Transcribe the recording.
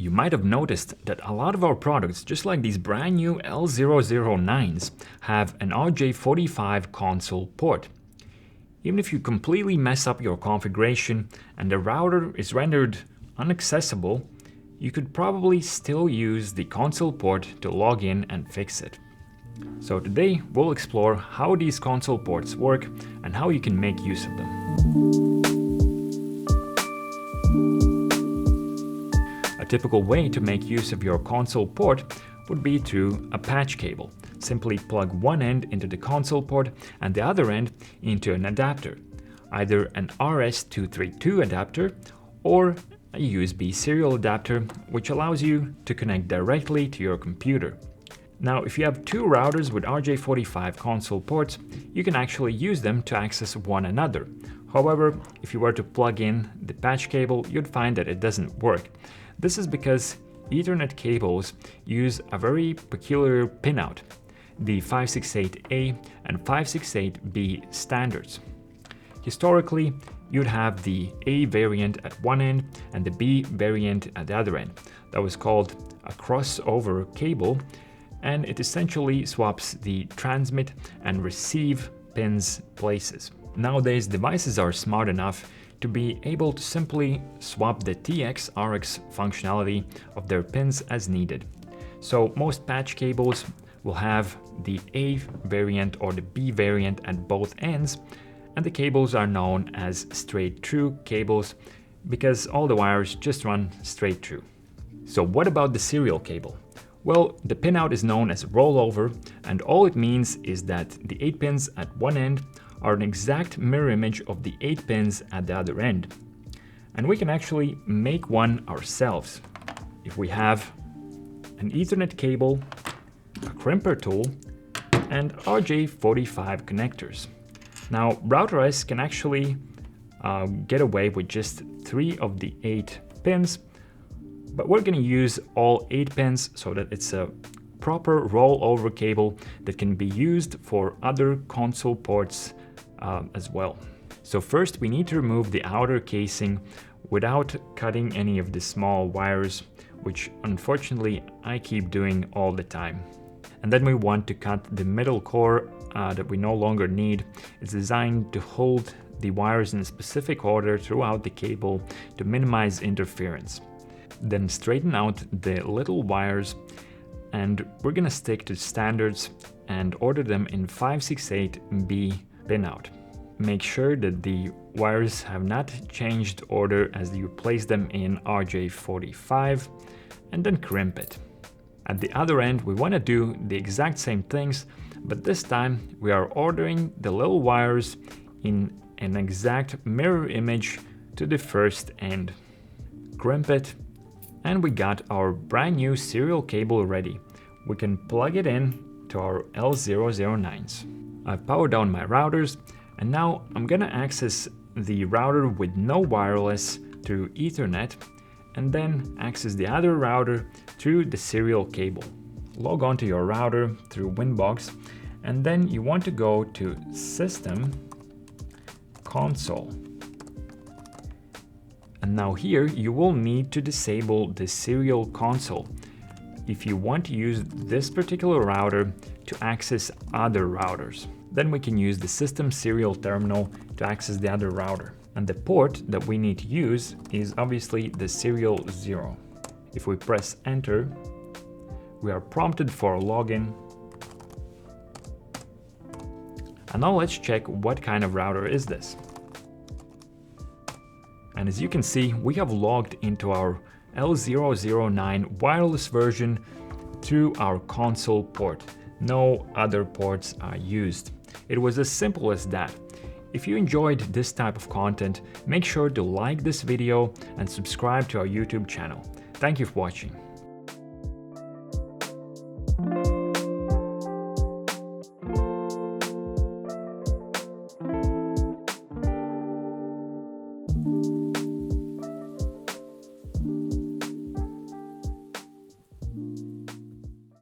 You might have noticed that a lot of our products, just like these brand new L009s, have an RJ45 console port. Even if you completely mess up your configuration and the router is rendered inaccessible, you could probably still use the console port to log in and fix it. So today we'll explore how these console ports work and how you can make use of them. A typical way to make use of your console port would be through a patch cable. Simply plug one end into the console port and the other end into an adapter, either an RS232 adapter or a USB serial adapter, which allows you to connect directly to your computer. Now, if you have two routers with RJ45 console ports, you can actually use them to access one another. However, if you were to plug in the patch cable, you'd find that it doesn't work. This is because Ethernet cables use a very peculiar pinout, the 568A and 568B standards. Historically, you'd have the A variant at one end and the B variant at the other end. That was called a crossover cable, and it essentially swaps the transmit and receive pins places. Nowadays, devices are smart enough to be able to simply swap the TX-RX functionality of their pins as needed. So most patch cables will have the A variant or the B variant at both ends, and the cables are known as straight through cables because all the wires just run straight through. So what about the serial cable? Well, the pinout is known as rollover, and all it means is that the 8 pins at one end are an exact mirror image of the 8 pins at the other end. And we can actually make one ourselves if we have an Ethernet cable, a crimper tool, and RJ45 connectors. Now, RouterS can actually get away with just 3 of the 8 pins, but we're going to use all 8 pins so that it's a proper rollover cable that can be used for other console ports as well. So first we need to remove the outer casing without cutting any of the small wires, which unfortunately I keep doing all the time. And then we want to cut the middle core that we no longer need. It's designed to hold the wires in a specific order throughout the cable to minimize interference. Then straighten out the little wires, and we're gonna stick to standards and order them in 568B pinout. Make sure that the wires have not changed order as you place them in RJ45, and then crimp it. At the other end, we want to do the exact same things, but this time we are ordering the little wires in an exact mirror image to the first end. Crimp it, and we got our brand new serial cable ready. We can plug it in to our L009s. I've powered down my routers, and now I'm gonna access the router with no wireless through Ethernet, and then access the other router through the serial cable. Log on to your router through Winbox, and then you want to go to System, Console. And now here you will need to disable the serial console if you want to use this particular router to access other routers. Then we can use the system serial terminal to access the other router. And the port that we need to use is obviously the serial 0. If we press enter, we are prompted for a login. And now let's check what kind of router is this. And as you can see, we have logged into our L009 wireless version through our console port. No other ports are used. It was as simple as that. If you enjoyed this type of content, make sure to like this video and subscribe to our YouTube channel. Thank you for watching.